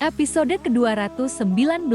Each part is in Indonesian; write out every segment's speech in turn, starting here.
Episode ke-219,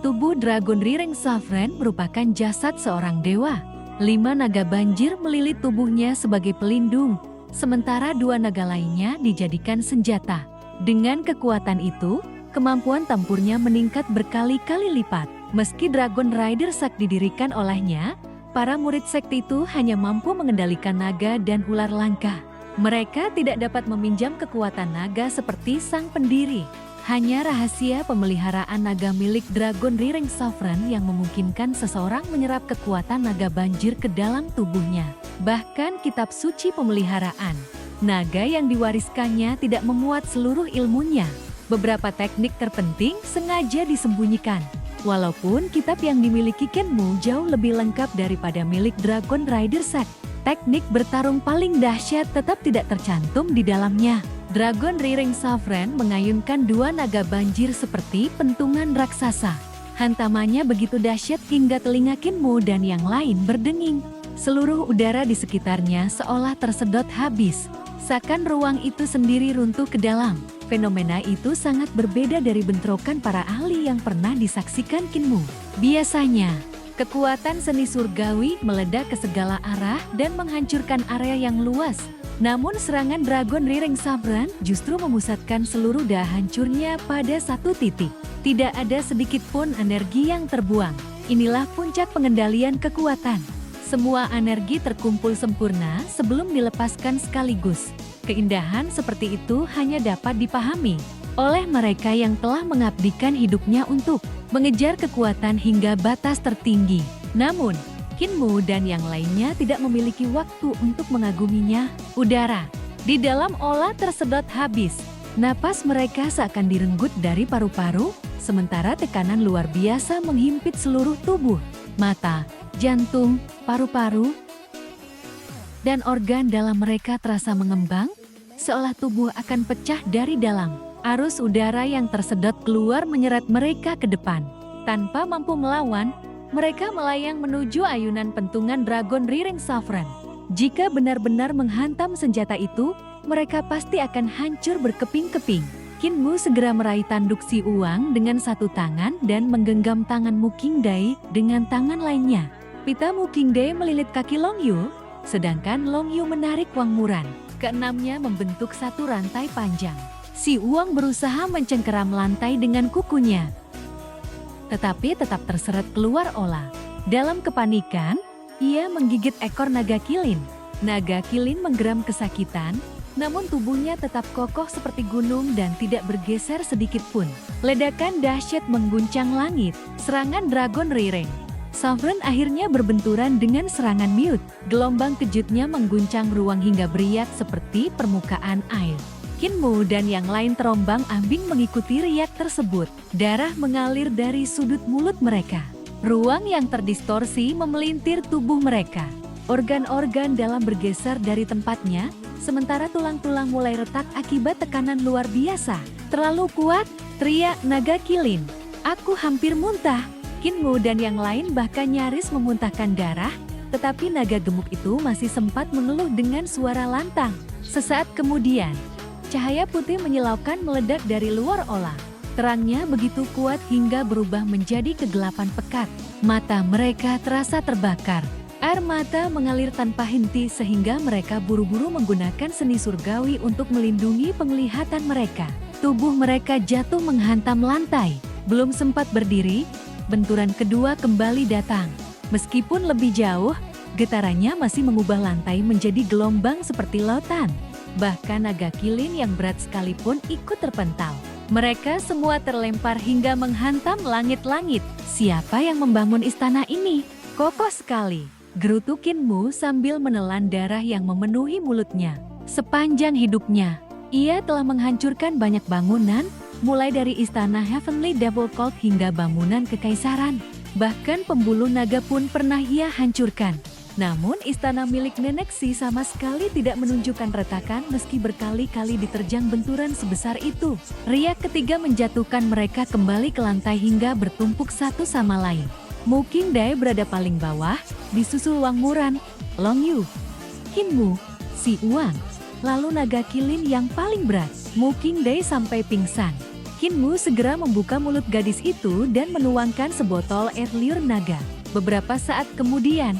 tubuh Dragon Rireng Savren merupakan jasad seorang dewa. 5 naga banjir melilit tubuhnya sebagai pelindung, sementara 2 naga lainnya dijadikan senjata. Dengan kekuatan itu, kemampuan tempurnya meningkat berkali-kali lipat. Meski Dragon Rider Sect didirikan olehnya, para murid sekte itu hanya mampu mengendalikan naga dan ular langka. Mereka tidak dapat meminjam kekuatan naga seperti sang pendiri. Hanya rahasia pemeliharaan naga milik Dragon Rireng Savren yang memungkinkan seseorang menyerap kekuatan naga banjir ke dalam tubuhnya. Bahkan kitab suci pemeliharaan naga yang diwariskannya tidak memuat seluruh ilmunya. Beberapa teknik terpenting sengaja disembunyikan. Walaupun kitab yang dimiliki Kenmu jauh lebih lengkap daripada milik Dragon Rider Sect, teknik bertarung paling dahsyat tetap tidak tercantum di dalamnya. Dragon Rireng Savren mengayunkan 2 naga banjir seperti pentungan raksasa. Hantamannya begitu dahsyat hingga telinga Kenmu dan yang lain berdenging. Seluruh udara di sekitarnya seolah tersedot habis. Seakan ruang itu sendiri runtuh ke dalam. Fenomena itu sangat berbeda dari bentrokan para ahli yang pernah disaksikan Kenmu. Biasanya, kekuatan seni surgawi meledak ke segala arah dan menghancurkan area yang luas. Namun serangan Dragon Rireng Savren justru memusatkan seluruh daya hancurnya pada satu titik. Tidak ada sedikit pun energi yang terbuang. Inilah puncak pengendalian kekuatan. Semua energi terkumpul sempurna sebelum dilepaskan sekaligus. Keindahan seperti itu hanya dapat dipahami oleh mereka yang telah mengabdikan hidupnya untuk mengejar kekuatan hingga batas tertinggi. Namun, Kenmu dan yang lainnya tidak memiliki waktu untuk mengaguminya. Udara di dalam olah tersedot habis. Napas mereka seakan direnggut dari paru-paru, sementara tekanan luar biasa menghimpit seluruh tubuh. Mata, jantung, paru-paru, dan organ dalam mereka terasa mengembang, seolah tubuh akan pecah dari dalam. Arus udara yang tersedot keluar menyeret mereka ke depan. Tanpa mampu melawan, mereka melayang menuju ayunan pentungan Dragon Rireng Savren. Jika benar-benar menghantam senjata itu, mereka pasti akan hancur berkeping-keping. Kenmu segera meraih tanduk Si Uang dengan satu tangan dan menggenggam tangan Mu Qingdai dengan tangan lainnya. Pita Mu Qingdai melilit kaki Long Yu, sedangkan Long Yu menarik Wang Muran. Keenamnya membentuk satu rantai panjang. Si Uang berusaha mencengkeram lantai dengan kukunya, tetapi tetap terseret keluar olah. Dalam kepanikan, ia menggigit ekor naga kilin. Naga kilin menggeram kesakitan, namun tubuhnya tetap kokoh seperti gunung dan tidak bergeser sedikit pun. Ledakan dahsyat mengguncang langit. Serangan Dragon Rireng Savren akhirnya berbenturan dengan serangan Mute. Gelombang kejutnya mengguncang ruang hingga beriak seperti permukaan air. Kenmu dan yang lain terombang-ambing mengikuti riak tersebut. Darah mengalir dari sudut mulut mereka. Ruang yang terdistorsi memelintir tubuh mereka. Organ-organ dalam bergeser dari tempatnya, sementara tulang-tulang mulai retak akibat tekanan luar biasa. Terlalu kuat, teriak naga kilin. Aku hampir muntah. Kenmu dan yang lain bahkan nyaris memuntahkan darah, tetapi naga gemuk itu masih sempat mengeluh dengan suara lantang. Sesaat kemudian, cahaya putih menyilaukan meledak dari luar olah. Terangnya begitu kuat hingga berubah menjadi kegelapan pekat. Mata mereka terasa terbakar. Air mata mengalir tanpa henti sehingga mereka buru-buru menggunakan seni surgawi untuk melindungi penglihatan mereka. Tubuh mereka jatuh menghantam lantai. Belum sempat berdiri, benturan kedua kembali datang. Meskipun lebih jauh, getarannya masih mengubah lantai menjadi gelombang seperti lautan. Bahkan naga kilin yang berat sekalipun ikut terpental. Mereka semua terlempar hingga menghantam langit-langit. Siapa yang membangun istana ini? Kokoh sekali, gerutu Kenmu sambil menelan darah yang memenuhi mulutnya. Sepanjang hidupnya, ia telah menghancurkan banyak bangunan, mulai dari istana Heavenly Devil Cult hingga bangunan kekaisaran. Bahkan pembuluh naga pun pernah ia hancurkan. Namun istana milik Nenek Si sama sekali tidak menunjukkan retakan meski berkali-kali diterjang benturan sebesar itu. Riak ketiga menjatuhkan mereka kembali ke lantai hingga bertumpuk satu sama lain. Mu Qingdai berada paling bawah, disusul Wang Muran, Long Yu, Kenmu, Si Uang, lalu naga kilin yang paling berat. Mu Qingdai sampai pingsan. Kinmu segera membuka mulut gadis itu dan menuangkan sebotol air liur naga. Beberapa saat kemudian,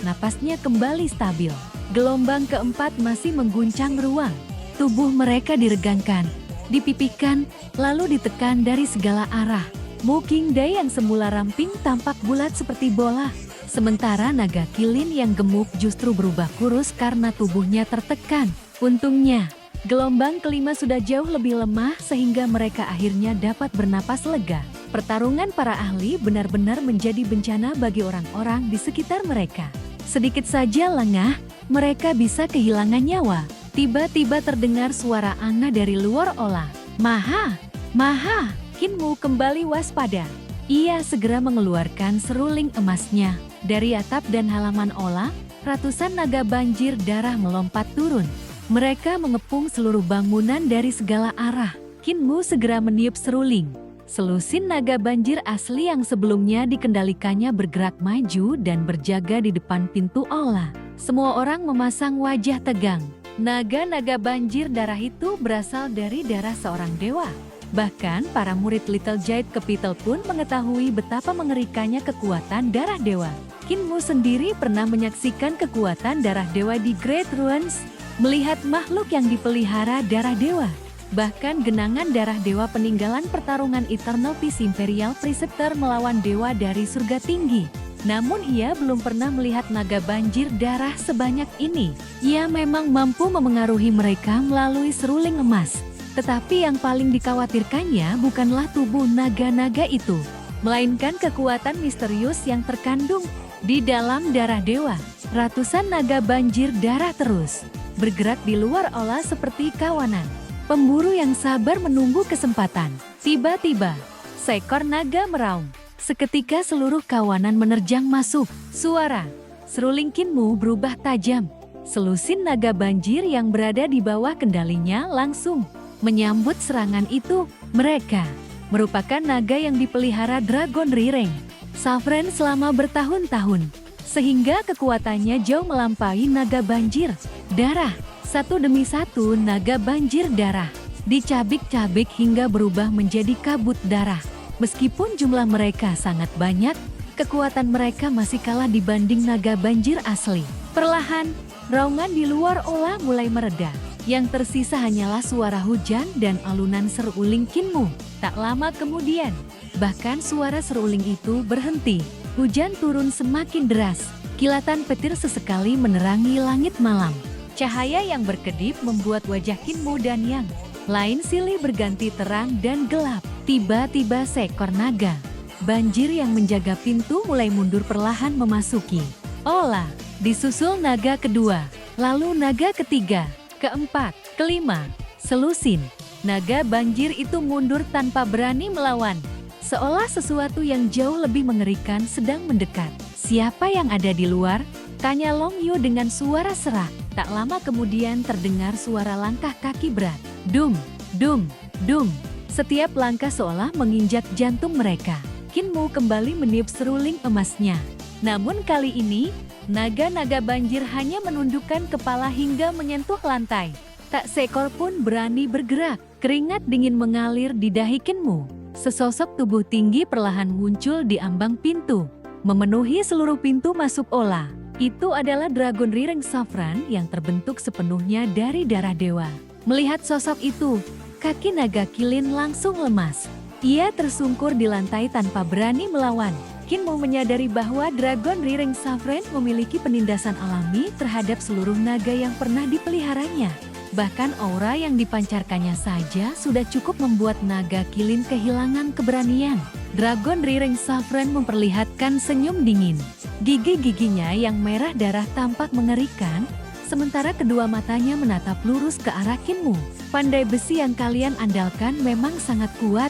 napasnya kembali stabil. Gelombang keempat masih mengguncang ruang. Tubuh mereka diregangkan, dipipikan, lalu ditekan dari segala arah. Mu Qingdai yang semula ramping tampak bulat seperti bola. Sementara naga kilin yang gemuk justru berubah kurus karena tubuhnya tertekan. Untungnya, gelombang kelima sudah jauh lebih lemah sehingga mereka akhirnya dapat bernapas lega. Pertarungan para ahli benar-benar menjadi bencana bagi orang-orang di sekitar mereka. Sedikit saja lengah, mereka bisa kehilangan nyawa. Tiba-tiba terdengar suara Ana dari luar olah. Maha! Maha! Kinmu kembali waspada. Ia segera mengeluarkan seruling emasnya. Dari atap dan halaman olah, ratusan naga banjir darah melompat turun. Mereka mengepung seluruh bangunan dari segala arah. Kinmu segera meniup seruling. Selusin naga banjir asli yang sebelumnya dikendalikannya bergerak maju dan berjaga di depan pintu olah. Semua orang memasang wajah tegang. Naga-naga banjir darah itu berasal dari darah seorang dewa. Bahkan para murid Little Giant Capital pun mengetahui betapa mengerikannya kekuatan darah dewa. Kinmu sendiri pernah menyaksikan kekuatan darah dewa di Great Ruins, melihat makhluk yang dipelihara darah dewa. Bahkan genangan darah dewa peninggalan pertarungan Eternal Peace Imperial Preceptor melawan dewa dari surga tinggi. Namun ia belum pernah melihat naga banjir darah sebanyak ini. Ia memang mampu memengaruhi mereka melalui seruling emas. Tetapi yang paling dikhawatirkannya bukanlah tubuh naga-naga itu, melainkan kekuatan misterius yang terkandung di dalam darah dewa. Ratusan naga banjir darah terus bergerak di luar olah seperti kawanan pemburu yang sabar menunggu kesempatan. Tiba-tiba, seekor naga meraung. Seketika seluruh kawanan menerjang masuk. Suara seruling Kinmu berubah tajam. Selusin naga banjir yang berada di bawah kendalinya langsung menyambut serangan itu. Mereka merupakan naga yang dipelihara Dragon Rireng Saffron selama bertahun-tahun, sehingga kekuatannya jauh melampaui naga banjir darah. Satu demi satu naga banjir darah dicabik-cabik hingga berubah menjadi kabut darah. Meskipun jumlah mereka sangat banyak, kekuatan mereka masih kalah dibanding naga banjir asli. Perlahan, raungan di luar olah mulai mereda. Yang tersisa hanyalah suara hujan dan alunan seruling Kinmu. Tak lama kemudian, bahkan suara seruling itu berhenti. Hujan turun semakin deras. Kilatan petir sesekali menerangi langit malam. Cahaya yang berkedip membuat wajah Kinmu dan yang lain silih berganti terang dan gelap. Tiba-tiba seekor naga banjir yang menjaga pintu mulai mundur perlahan memasuki olah. Disusul naga kedua, lalu naga ketiga, keempat, kelima. Selusin naga banjir itu mundur tanpa berani melawan. Seolah sesuatu yang jauh lebih mengerikan sedang mendekat. Siapa yang ada di luar? Tanya Long Yu dengan suara serak. Tak lama kemudian terdengar suara langkah kaki berat. Dung, dung, dung. Setiap langkah seolah menginjak jantung mereka. Kinmu kembali meniup seruling emasnya. Namun kali ini, naga-naga banjir hanya menundukkan kepala hingga menyentuh lantai. Tak seekor pun berani bergerak. Keringat dingin mengalir di dahi Kinmu. Sesosok tubuh tinggi perlahan muncul di ambang pintu, memenuhi seluruh pintu masuk olah. Itu adalah Dragon Rireng Saffron yang terbentuk sepenuhnya dari darah dewa. Melihat sosok itu, kaki naga kilin langsung lemas. Ia tersungkur di lantai tanpa berani melawan. Kinmu menyadari bahwa Dragon Rireng Saffron memiliki penindasan alami terhadap seluruh naga yang pernah dipeliharanya. Bahkan aura yang dipancarkannya saja sudah cukup membuat naga kilin kehilangan keberanian. Dragon Rireng Saffron memperlihatkan senyum dingin. Gigi-giginya yang merah darah tampak mengerikan, sementara kedua matanya menatap lurus ke arah Kinmu. Pandai besi yang kalian andalkan memang sangat kuat,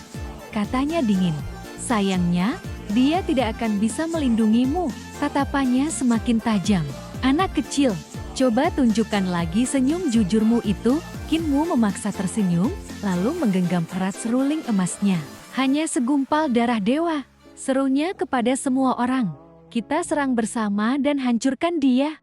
katanya dingin. Sayangnya, dia tidak akan bisa melindungimu. Tatapannya semakin tajam. Anak kecil, coba tunjukkan lagi senyum jujurmu itu. Kinmu memaksa tersenyum, lalu menggenggam erat seruling emasnya. Hanya segumpal darah dewa, serunya kepada semua orang. Kita serang bersama dan hancurkan dia.